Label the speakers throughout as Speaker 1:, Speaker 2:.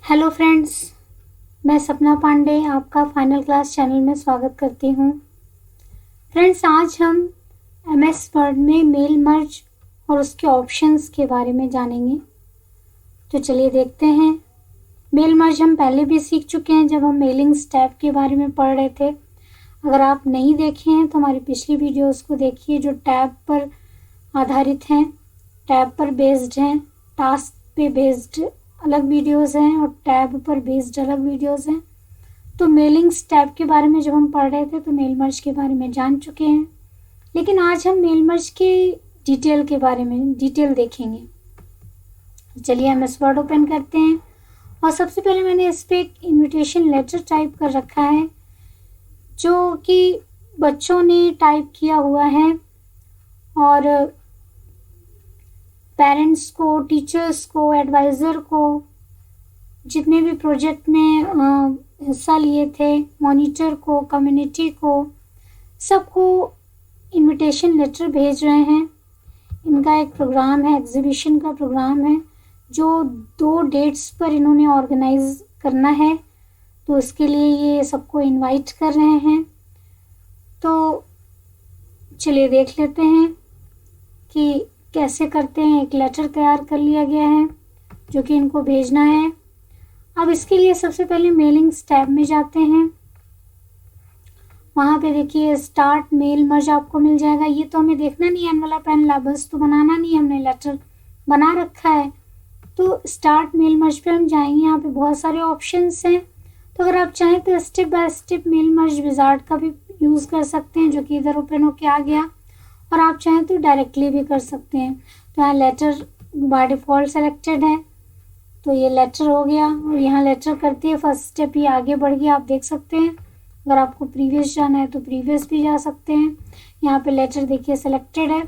Speaker 1: Hello friends, मैं सपना पांडे आपका फाइनल क्लास चैनल में स्वागत करती हूँ। फ्रेंड्स, आज हम एमएस वर्ड में मेल मर्ज और उसके ऑप्शंस के बारे में जानेंगे। तो चलिए देखते हैं। मेल मर्ज हम पहले भी सीख चुके हैं जब हम मेलिंग्स टैब के बारे में पढ़ रहे थे। अगर आप नहीं देखे हैं तो हमारी पिछली वीडियोस को देखिए जो टैब पर आधारित हैं, टैब पर बेस्ड हैं। टास्क पे बेस्ड अलग वीडियोस हैं और टैब पर बेस्ड अलग वीडियोस हैं। तो मेलिंग्स टैब के बारे में जब हम पढ़ रहे थे तो मेल मर्ज के बारे में जान चुके हैं, लेकिन आज हम मेल मर्ज के डिटेल के बारे में डिटेल देखेंगे। चलिए एमएस वर्ड ओपन करते हैं और सबसे पहले मैंने इस पर एक इन्विटेशन लेटर टाइप कर रखा है जो कि बच्चों ने टाइप किया हुआ है और पेरेंट्स को, टीचर्स को, एडवाइज़र को, जितने भी प्रोजेक्ट में हिस्सा लिए थे, मॉनिटर को, कम्युनिटी को, सबको इनविटेशन लेटर भेज रहे हैं। इनका एक प्रोग्राम है, एग्जीबिशन का प्रोग्राम है जो 2 डेट्स पर इन्होंने ऑर्गेनाइज करना है, तो इसके लिए ये सबको इनवाइट कर रहे हैं। तो चलिए देख लेते हैं कि कैसे करते हैं। एक लेटर तैयार कर लिया गया है जो कि इनको भेजना है। अब इसके लिए सबसे पहले मेलिंग्स टैब में जाते हैं। वहाँ पे देखिए स्टार्ट मेल मर्ज आपको मिल जाएगा। ये तो हमें देखना नहीं है, एनवेलप एंड लेबल्स तो बनाना नहीं है, हमने लेटर बना रखा है। तो स्टार्ट मेल मर्ज पे हम जाएंगे। यहाँ पे बहुत सारे ऑप्शंस हैं, तो अगर आप चाहें तो step by step mail merge wizard का भी यूज़ कर सकते हैं जो कि इधर ओपन होके आ गया, और आप चाहें तो डायरेक्टली भी कर सकते हैं। तो यहाँ लेटर बाय डिफ़ॉल्ट सेलेक्टेड है, तो ये लेटर हो गया और यहाँ लेटर करते हैं फर्स्ट स्टेप ये आगे बढ़ गया। आप देख सकते हैं, अगर आपको प्रीवियस जाना है तो प्रीवियस भी जा सकते हैं। यहाँ पे लेटर देखिए सेलेक्टेड है।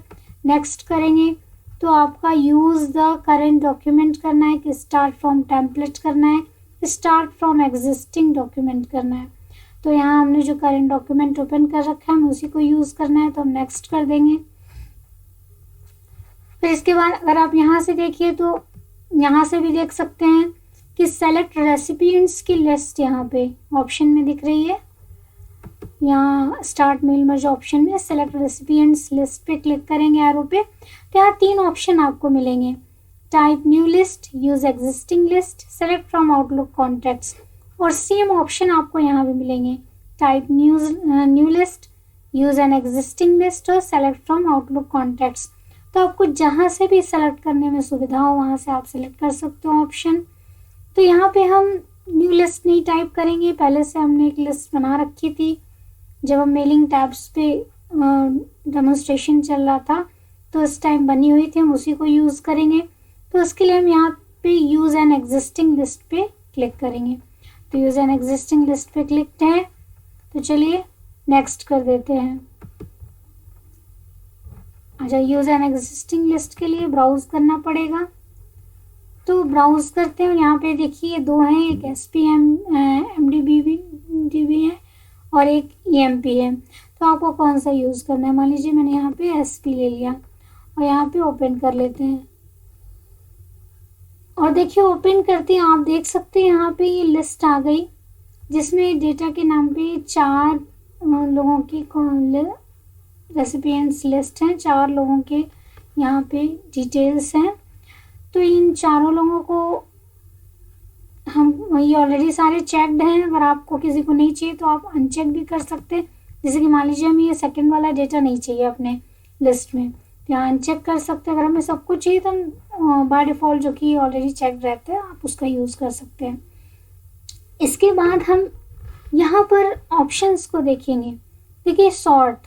Speaker 1: नेक्स्ट करेंगे तो आपका यूज़ द करेंट डॉक्यूमेंट करना है कि स्टार्ट फ्रॉम टेम्पलेट करना है, स्टार्ट फ्रॉम एग्जिस्टिंग डॉक्यूमेंट करना है। तो यहाँ हमने जो करंट डॉक्यूमेंट ओपन कर रखा है हमें उसी को यूज़ करना है, तो हम नेक्स्ट कर देंगे। फिर इसके बाद अगर आप यहाँ से देखिए तो यहाँ से भी देख सकते हैं कि सेलेक्ट रेसिपिएंट्स की लिस्ट यहाँ पे ऑप्शन में दिख रही है। यहाँ स्टार्ट मेल मर्ज ऑप्शन में सेलेक्ट रेसिपिएंट्स लिस्ट पे क्लिक करेंगे एरो पे, तो यहाँ 3 ऑप्शन आपको मिलेंगे। Type new list, use existing list, select from outlook contacts, और सेम ऑप्शन आपको यहाँ भी मिलेंगे। Type new list, use an existing list और सेलेक्ट फ्रॉम आउटलुक कॉन्टैक्ट्स। तो आपको जहाँ से भी सेलेक्ट करने में सुविधा हो वहाँ से आप सेलेक्ट कर सकते हो ऑप्शन। तो यहाँ पे हम न्यू लिस्ट नहीं टाइप करेंगे, पहले से हमने एक लिस्ट बना रखी थी जब हम मेलिंग टैब्स पे डेमोन्स्ट्रेशन चल रहा था, तो इस टाइम बनी हुई थी, हम उसी को यूज़ करेंगे। तो उसके लिए हम यहाँ पे यूज़ एन एग्जिस्टिंग लिस्ट पे क्लिक करेंगे। तो यूज़ एन एग्जिस्टिंग लिस्ट पे क्लिक है, तो चलिए नेक्स्ट कर देते हैं। अच्छा, यूज़ एन एग्जिस्टिंग लिस्ट के लिए ब्राउज़ करना पड़ेगा, तो ब्राउज़ करते हैं। और यहाँ पे देखिए 2 हैं, एक SPM-MDB है और एक EMP है। तो आपको कौन सा यूज़ करना है? मान लीजिए मैंने यहाँ पे SP ले लिया और यहाँ पे ओपन कर लेते हैं। और देखिए ओपन करते हैं, आप देख सकते हैं यहाँ पे ये लिस्ट आ गई जिसमें डेटा के नाम पे 4 लोगों की रेसिपिएंट्स लिस्ट हैं, 4 लोगों के यहाँ पे डिटेल्स हैं। तो इन 4 लोगों को हम ये ऑलरेडी सारे चेक्ड हैं। अगर आपको किसी को नहीं चाहिए तो आप अनचेक भी कर सकते हैं। जैसे कि मान लीजिए हमें ये सेकंड वाला डेटा नहीं चाहिए अपने लिस्ट में, तो यहाँ अनचेक कर सकते हैं। अगर हमें सब कुछ चाहिए तो हम बाय डिफ़ॉल्ट जो कि ऑलरेडी चेक्ड रहते हैं आप उसका यूज़ कर सकते हैं। इसके बाद हम यहाँ पर ऑप्शंस को देखेंगे। देखिए सॉर्ट,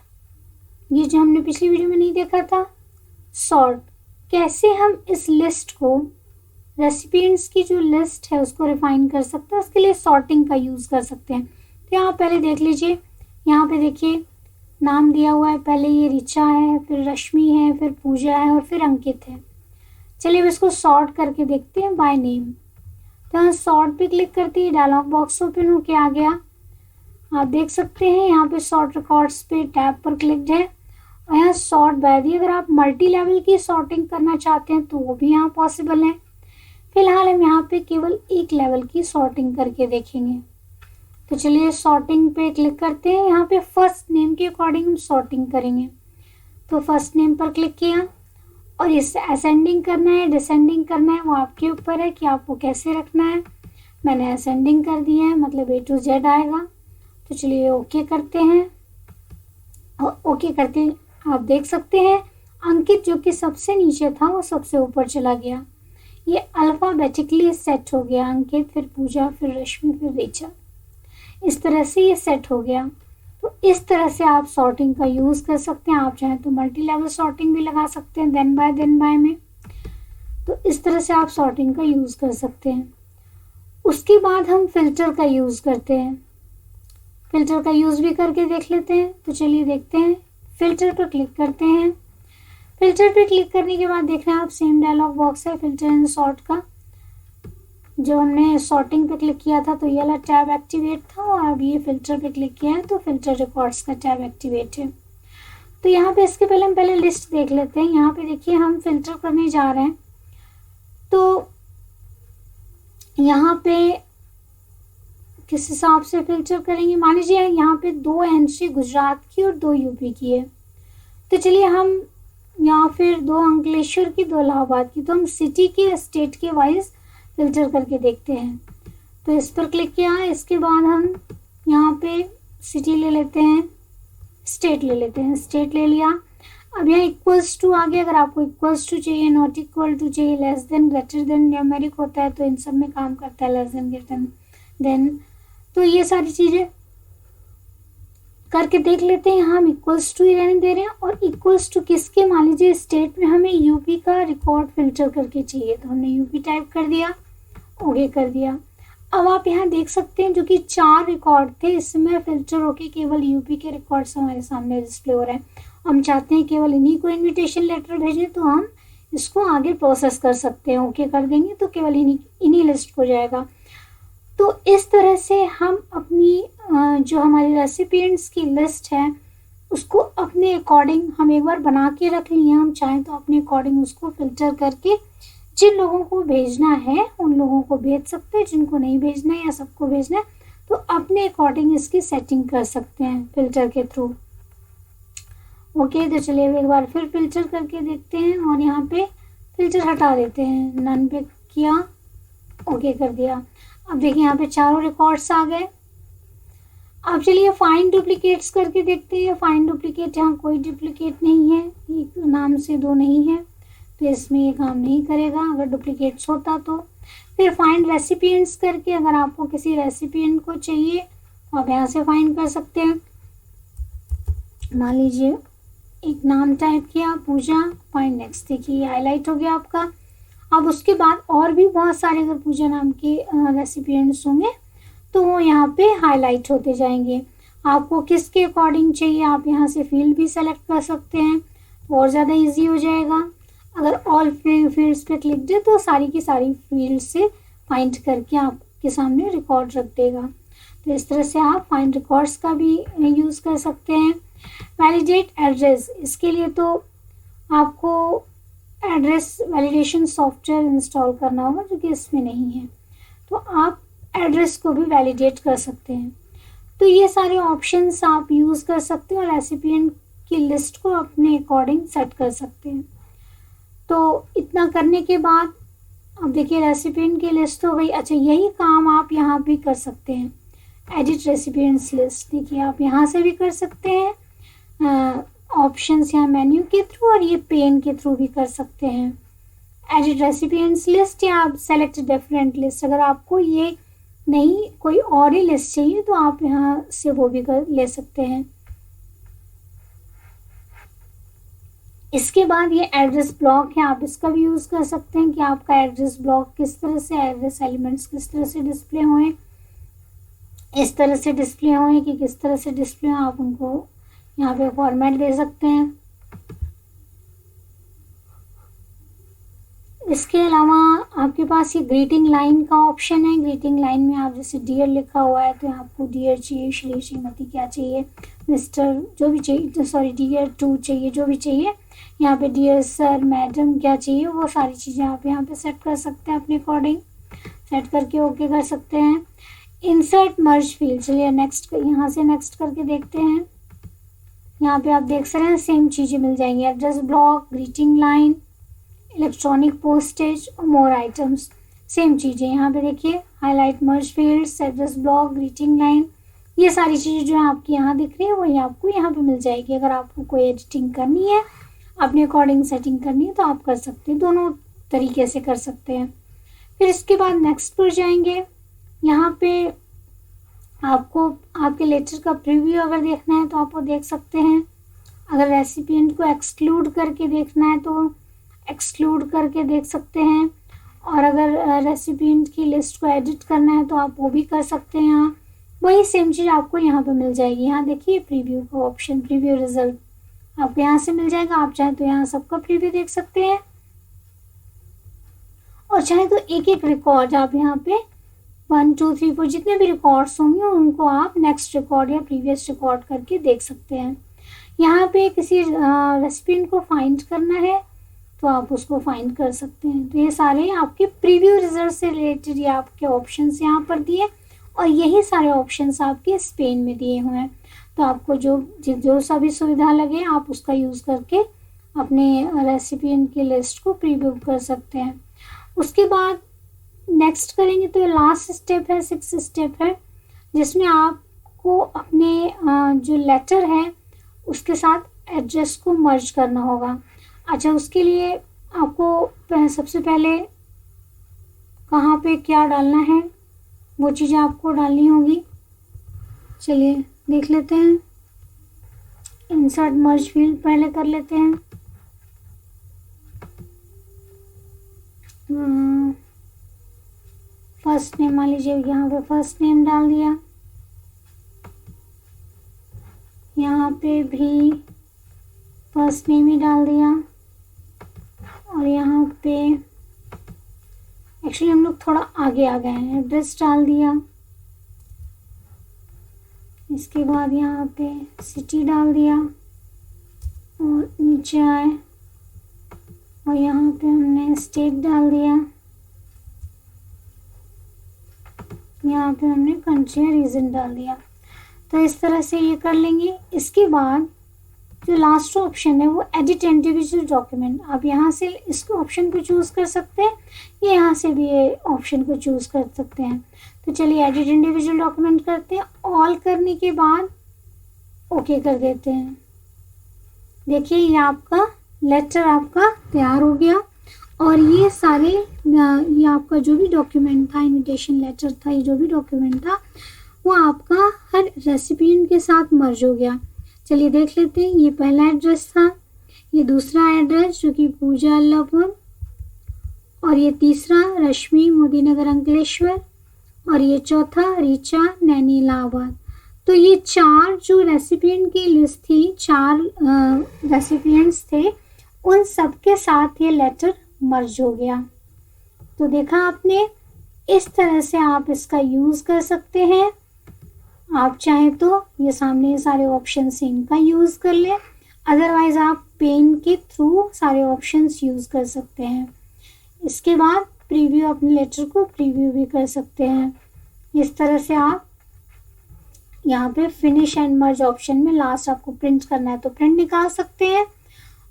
Speaker 1: ये जो हमने पिछली वीडियो में नहीं देखा था, सॉर्ट कैसे हम इस लिस्ट को, रेसिपिएंट्स की जो लिस्ट है उसको रिफाइन कर सकते हैं, उसके लिए सॉर्टिंग का यूज़ कर सकते हैं। तो यहाँ पहले देख लीजिए, यहाँ पे देखिए नाम दिया हुआ है, पहले ये ऋचा है, फिर रश्मि है, फिर पूजा है और फिर अंकित है। चलिए अब इसको सॉर्ट करके देखते हैं बाय नेम। तो यहाँ सॉर्ट पे क्लिक करते ही डायलॉग बॉक्स ओपन होके आ गया। आप देख सकते हैं यहाँ पे सॉर्ट रिकॉर्ड्स पे टैब पर क्लिक्ड है और यहाँ सॉर्ट बाय दी। अगर आप मल्टी लेवल की सॉर्टिंग करना चाहते हैं तो वो भी यहाँ पॉसिबल है। फिलहाल हम यहाँ पे केवल एक लेवल की सॉर्टिंग करके देखेंगे। तो चलिए सॉर्टिंग पे क्लिक करते हैं। यहाँ पे फर्स्ट नेम के अकॉर्डिंग हम सॉर्टिंग करेंगे। तो फर्स्ट नेम पर क्लिक किया और इसे असेंडिंग करना है डिसेंडिंग करना है, वो आपके ऊपर है कि आपको कैसे रखना है। मैंने असेंडिंग कर दिया है, मतलब A to Z आएगा। तो चलिए ओके करते हैं। और ओके करते आप देख सकते हैं अंकित जो कि सबसे नीचे था वो सबसे ऊपर चला गया। ये अल्फ़ाबेटिकली सेट हो गया, अंकित, फिर पूजा, फिर रश्मि, फिर ऋचा। इस तरह से ये सेट हो गया। तो इस तरह से आप सॉर्टिंग का यूज़ कर सकते हैं। आप चाहें तो मल्टी लेवल सॉर्टिंग भी लगा सकते हैं देन बाय में। तो इस तरह से आप सॉर्टिंग का यूज़ कर सकते हैं। उसके बाद हम फिल्टर का यूज़ करते हैं। फिल्टर का यूज़ भी करके देख लेते हैं। तो चलिए देखते हैं। फिल्टर पर क्लिक करते हैं। फिल्टर पर क्लिक करने के बाद देख रहे हैं आप सेम डायलॉग बॉक्स है फिल्टर एंड सॉर्ट का। जो हमने सॉर्टिंग पे क्लिक किया था तो ये वाला टैब एक्टिवेट था, और अब ये फिल्टर पे क्लिक किया है तो फिल्टर रिकॉर्ड्स का टैब एक्टिवेट है। तो यहाँ पे इसके पहले हम लिस्ट देख लेते हैं। यहाँ पे देखिए हम फिल्टर करने जा रहे हैं। तो यहाँ पे किस हिसाब से फिल्टर करेंगे, मान लीजिए यहाँ पे 2 एंट्री गुजरात की और 2 यूपी की है। तो चलिए हम या फिर 2 अंकलेश्वर की 2 इलाहाबाद की, तो हम सिटी के स्टेट के वाइज फिल्टर करके देखते हैं। तो इस पर क्लिक किया। इसके बाद हम यहाँ पे सिटी ले लेते हैं, स्टेट ले लेते हैं, स्टेट ले लिया। अब यहाँ इक्वल्स टू आ गया। अगर आपको इक्वल्स टू चाहिए, नॉट इक्वल टू चाहिए, less than, greater than, numeric होता है तो इन सब में काम करता है, लेस देन, ग्रेटर देन। तो ये सारी चीज़ें करके देख लेते हैं। यहाँ हम इक्वल्स टू ही रहने दे रहे हैं। और इक्वल्स टू किसके, मान लीजिए स्टेट में हमें यूपी का रिकॉर्ड फिल्टर करके चाहिए, तो हमने यूपी टाइप कर दिया, ओके कर दिया। अब आप यहाँ देख सकते हैं जो कि 4 रिकॉर्ड थे, इसमें फिल्टर होके केवल यूपी के रिकॉर्ड्स हमारे सामने डिस्प्ले हो रहे हैं। हम चाहते हैं केवल इन्हीं को इनविटेशन लेटर भेजें, तो हम इसको आगे प्रोसेस कर सकते हैं। ओके कर देंगे तो केवल इन्हीं लिस्ट हो जाएगा। तो इस तरह से हम अपनी जो हमारी रेसिपिएंट्स की लिस्ट है उसको अपने अकॉर्डिंग हम एक बार बना के रख लिए। हम चाहें तो अपने अकॉर्डिंग उसको फिल्टर करके जिन लोगों को भेजना है उन लोगों को भेज सकते हैं, जिनको नहीं भेजना है या सबको भेजना है तो अपने अकॉर्डिंग इसकी सेटिंग कर सकते हैं फिल्टर के थ्रू। ओके, तो चलिए एक बार फिर फिल्टर करके देखते हैं और यहाँ पे फिल्टर हटा देते हैं। नन पे किया, ओके कर दिया। अब देखिए यहाँ पे 4 रिकॉर्ड्स आ गए। अब चलिए फाइंड डुप्लीकेट्स करके देखते हैं। फाइंड डुप्लीकेट, यहाँ कोई डुप्लीकेट नहीं है, एक नाम से 2 नहीं है तो इसमें ये काम नहीं करेगा। अगर डुप्लीकेट्स होता तो फिर फाइंड रेसिपिएंट्स करके, अगर आपको किसी रेसिपिएंट को चाहिए तो आप यहाँ से फाइंड कर सकते हैं। मान लीजिए एक नाम टाइप किया, पूजा, फाइंड नेक्स्ट, देखिए हाईलाइट हो गया आपका। अब उसके बाद और भी बहुत सारे अगर पूजा नाम के रेसिपिएंट्स होंगे तो वो यहाँ पे हाईलाइट होते जाएंगे। आपको किसके अकॉर्डिंग चाहिए आप यहाँ से फील्ड भी सेलेक्ट कर सकते हैं, और ज़्यादा इजी हो जाएगा। अगर ऑल फील्ड्स पे क्लिक दे तो सारी की सारी फील्ड से फाइंड करके आपके सामने रिकॉर्ड रख देगा। तो इस तरह से आप फाइंड रिकॉर्ड्स का भी यूज़ कर सकते हैं। वैलिडेट एड्रेस, इसके लिए तो आपको एड्रेस वैलिडेशन सॉफ्टवेयर इंस्टॉल करना होगा जो कि इसमें नहीं है, तो आप एड्रेस को भी वैलिडेट कर सकते हैं। तो ये सारे ऑप्शंस आप यूज़ कर सकते हैं और रेसिपिएंट की लिस्ट को अपने अकॉर्डिंग सेट कर सकते हैं। तो इतना करने के बाद अब देखिए रेसिपिएंट की लिस्ट हो गई। अच्छा, यही काम आप यहाँ भी कर सकते हैं, एडिट रेसिपिएंट्स लिस्ट। देखिए आप यहाँ से भी कर सकते हैं ऑप्शंस यहाँ मेन्यू के थ्रू, और ये पेन के थ्रू भी कर सकते हैं एडिट रेसिपिएंट्स लिस्ट, या आप सेलेक्ट डिफरेंट लिस्ट। अगर आपको ये नहीं कोई और ही लिस्ट चाहिए तो आप यहाँ से वो भी ले सकते हैं। इसके बाद ये एड्रेस ब्लॉक है, आप इसका भी यूज़ कर सकते हैं कि आपका एड्रेस ब्लॉक किस तरह से, एड्रेस एलिमेंट्स किस तरह से डिस्प्ले हों, इस तरह से डिस्प्ले हों कि किस तरह से डिस्प्ले हों, आप उनको यहाँ पे फॉर्मेट दे सकते हैं। इसके अलावा आपके पास ये ग्रीटिंग लाइन का ऑप्शन है। ग्रीटिंग लाइन में आप जैसे डियर लिखा हुआ है तो आपको डियर चाहिए, श्री, श्रीमती, क्या चाहिए, मिस्टर, जो भी चाहिए, सॉरी डियर टू चाहिए, जो भी चाहिए। यहाँ पे डियर सर, मैडम, क्या चाहिए, वो सारी चीज़ें आप यहाँ पे सेट कर सकते हैं अपने अकॉर्डिंग। सेट करके ओके कर सकते हैं। इंसर्ट मर्ज फील्ड, चलिए नेक्स्ट, यहाँ से नेक्स्ट करके देखते हैं। यहाँ पे आप देख सकते हैं सेम चीज़ें मिल जाएंगी, address block, greeting line, electronic postage और मोर आइटम्स, सेम चीज़ें यहाँ पे देखिए। Highlight merge fields, address block, greeting line, ये सारी चीज़ें जो है आपकी यहाँ दिख रही है वही आपको यहाँ पे मिल जाएगी। अगर आपको कोई एडिटिंग करनी है, अपने अकॉर्डिंग सेटिंग करनी है तो आप कर सकते हैं, दोनों तरीके से कर सकते हैं। फिर इसके बाद नेक्स्ट पर जाएंगे। यहाँ पे आपको आपके लेटर का प्रीव्यू अगर देखना है तो आप वो देख सकते हैं। अगर रेसिपिएंट को एक्सक्लूड करके देखना है तो एक्सक्लूड करके देख सकते हैं। और अगर रेसिपिएंट की लिस्ट को एडिट करना है तो आप वो भी कर सकते हैं। यहाँ वही सेम चीज़ आपको यहाँ पे मिल जाएगी। यहाँ देखिए प्रीव्यू का ऑप्शन, प्रीव्यू रिजल्ट आपको यहाँ से मिल जाएगा। आप चाहे तो यहाँ सबका प्रीव्यू देख सकते हैं और चाहे तो एक एक रिकॉर्ड आप यहाँ पे 1 2 3 4 जितने भी रिकॉर्ड्स होंगे उनको आप नेक्स्ट रिकॉर्ड या प्रीवियस रिकॉर्ड करके देख सकते हैं। यहाँ पे किसी रेसिपिएंट को फाइंड करना है तो आप उसको फाइंड कर सकते हैं। तो ये सारे आपके प्रीव्यू रिजल्ट से रिलेटेड ये आपके ऑप्शंस यहाँ पर दिए और यही सारे ऑप्शंस आपके स्पेन में दिए हुए हैं। तो आपको जो सा भी सुविधा लगे आप उसका यूज़ करके अपने रेसिपिएंट की लिस्ट को प्रीव्यू कर सकते हैं। उसके बाद नेक्स्ट करेंगे तो लास्ट स्टेप है, 6th स्टेप है, जिसमें आपको अपने जो लेटर है उसके साथ एड्रेस को मर्ज करना होगा। अच्छा, उसके लिए आपको सबसे पहले कहाँ पे क्या डालना है वो चीज़ें आपको डालनी होगी। चलिए देख लेते हैं। इंसर्ट मर्ज फील्ड पहले कर लेते हैं। फर्स्ट नेम मान लीजिए, यहाँ पे फर्स्ट नेम डाल दिया, यहाँ पे भी फर्स्ट नेम ही डाल दिया और यहाँ पे एक्चुअली हम लोग थोड़ा आगे आ गए हैं, एड्रेस डाल दिया। इसके बाद यहाँ पे सिटी डाल दिया और नीचे आए और यहाँ पे हमने स्टेट डाल दिया, यहाँ पे हमने कंट्री या रीजन डाल दिया। तो इस तरह से ये कर लेंगे। इसके बाद जो लास्ट ऑप्शन है वो एडिट इंडिविजुअल डॉक्यूमेंट, आप यहाँ से इस ऑप्शन को चूज़ कर सकते हैं, ये यहाँ से भी ये ऑप्शन को चूज़ कर सकते हैं। तो चलिए एडिट इंडिविजुअल डॉक्यूमेंट करते हैं। ऑल करने के बाद ओके कर देते हैं। देखिए ये आपका लेटर आपका तैयार हो गया और ये सारे ये आपका जो भी डॉक्यूमेंट था, इनविटेशन लेटर था, ये जो भी डॉक्यूमेंट था वो आपका हर रेसिपिएंट के साथ मर्ज हो गया। चलिए देख लेते हैं। ये पहला एड्रेस था, ये दूसरा एड्रेस जो कि पूजा अल्लापुर, और ये तीसरा रश्मि मोदी नगर अंकलेश्वर, और ये चौथा रीचा नैनी इलाहाबाद। तो ये 4 जो रेसिपिएंट की लिस्ट थी, 4 रेसिपिएंट्स थे, उन सब के साथ ये लेटर मर्ज हो गया। तो देखा आपने, इस तरह से आप इसका यूज़ कर सकते हैं। आप चाहें तो ये सामने ये सारे ऑप्शन से इनका यूज़ कर लें, अदरवाइज़ आप पेन के थ्रू सारे ऑप्शंस यूज़ कर सकते हैं। इसके बाद प्रीव्यू, अपने लेटर को प्रीव्यू भी कर सकते हैं। इस तरह से आप यहाँ पे फिनिश एंड मर्ज ऑप्शन में लास्ट आपको प्रिंट करना है तो प्रिंट निकाल सकते हैं,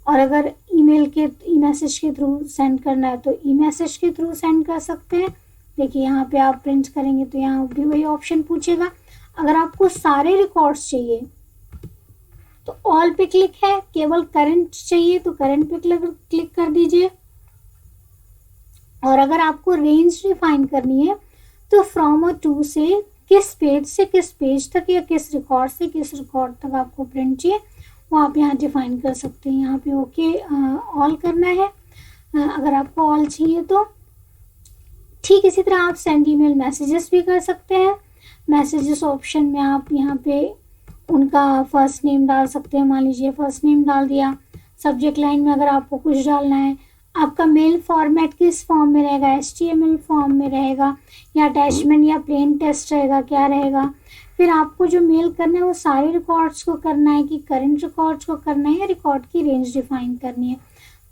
Speaker 1: और अगर ई मैसेज के थ्रू सेंड करना है तो ई मैसेज के थ्रू सेंड कर सकते हैं। देखिए यहाँ पे आप प्रिंट करेंगे तो यहाँ भी वही ऑप्शन पूछेगा। अगर आपको सारे रिकॉर्ड्स चाहिए तो ऑल पे क्लिक है, केवल करंट चाहिए तो करंट पे क्लिक कर दीजिए, और अगर आपको रेंज डिफाइन करनी है तो फ्रॉम और टू से किस पेज तक या किस रिकॉर्ड से किस रिकॉर्ड तक आपको प्रिंट चाहिए वो आप यहाँ डिफाइन कर सकते हैं। यहाँ पे ओके ऑल करना है अगर आपको ऑल चाहिए तो। ठीक इसी तरह आप सेंड ईमेल मैसेजेस भी कर सकते हैं। मैसेजेस ऑप्शन में आप यहाँ पे उनका फर्स्ट नेम डाल सकते हैं। मान लीजिए फर्स्ट नेम डाल दिया। सब्जेक्ट लाइन में अगर आपको कुछ डालना है, आपका मेल फॉर्मेट किस फॉर्म में रहेगा, HTML फॉर्म में रहेगा या अटैचमेंट या प्लेन टेक्स्ट रहेगा, क्या रहेगा। फिर आपको जो मेल करना है वो सारे रिकॉर्ड्स को करना है कि करंट रिकॉर्ड्स को करना है या रिकॉर्ड की रेंज डिफाइन करनी है।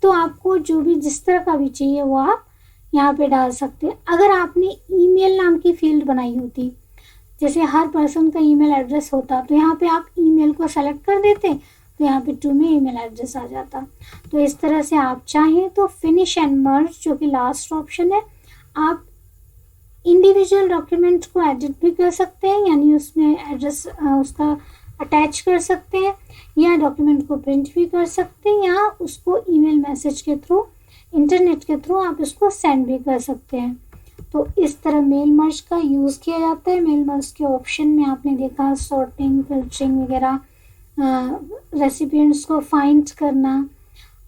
Speaker 1: तो आपको जो भी जिस तरह का भी चाहिए वो आप यहाँ पे डाल सकते हैं। अगर आपने ईमेल नाम की फील्ड बनाई होती, जैसे हर पर्सन का ईमेल एड्रेस होता, तो यहाँ पे आप ईमेल को सेलेक्ट कर देते तो यहाँ पे टू में ईमेल एड्रेस आ जाता। तो इस तरह से आप चाहें तो फिनिश एंड मर्ज जो कि लास्ट ऑप्शन है, आप इंडिविजुअल डॉक्यूमेंट को एडिट भी कर सकते हैं, यानी उसमें एड्रेस उसका अटैच कर सकते हैं, या डॉक्यूमेंट को प्रिंट भी कर सकते हैं, या उसको ईमेल मैसेज के थ्रू, इंटरनेट के थ्रू आप उसको सेंड भी कर सकते हैं। तो इस तरह मेल मर्ज का यूज़ किया जाता है। मेल मर्ज के ऑप्शन में आपने देखा सॉर्टिंग, फिल्टरिंग वगैरह, रेसिपिएंट्स को फाइंड करना,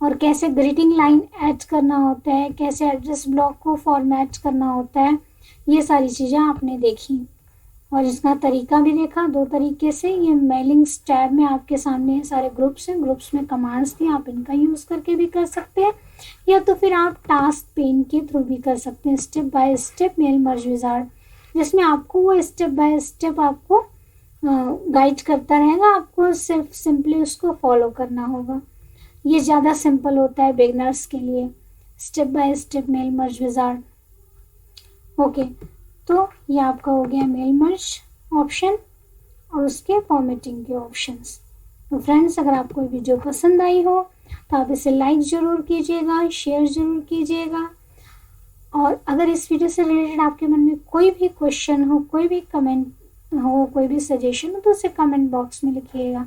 Speaker 1: और कैसे ग्रीटिंग लाइन ऐड करना होता है, कैसे एड्रेस ब्लॉक को फॉर्मेट करना होता है, ये सारी चीज़ें आपने देखी। और इसका तरीका भी देखा 2 तरीके से। ये मेलिंग्स टैब में आपके सामने सारे ग्रुप्स हैं, ग्रुप्स में कमांड्स थी, आप इनका यूज़ करके भी कर सकते हैं, या तो फिर आप टास्क पेन के थ्रू भी कर सकते हैं, step by step mail merge wizard, जिसमें आपको वो स्टेप बाय स्टेप आपको गाइड करता रहेगा, आपको सिर्फ सिंपली उसको फॉलो करना होगा। ये ज़्यादा सिंपल होता है बिगनर्स के लिए, step by step mail merge wizard. Okay, तो ये आपका हो गया मेल मर्ज ऑप्शन और उसके फॉर्मेटिंग के ऑप्शंस। तो फ्रेंड्स, अगर आपको वीडियो पसंद आई हो तो आप इसे लाइक ज़रूर कीजिएगा, शेयर ज़रूर कीजिएगा, और अगर इस वीडियो से रिलेटेड आपके मन में कोई भी क्वेश्चन हो, कोई भी कमेंट हो, कोई भी सजेशन हो, तो उसे कमेंट बॉक्स में लिखिएगा,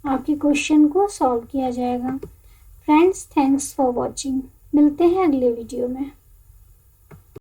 Speaker 1: आपके क्वेश्चन को सॉल्व किया जाएगा। Friends, thanks for watching. मिलते हैं अगले वीडियो में।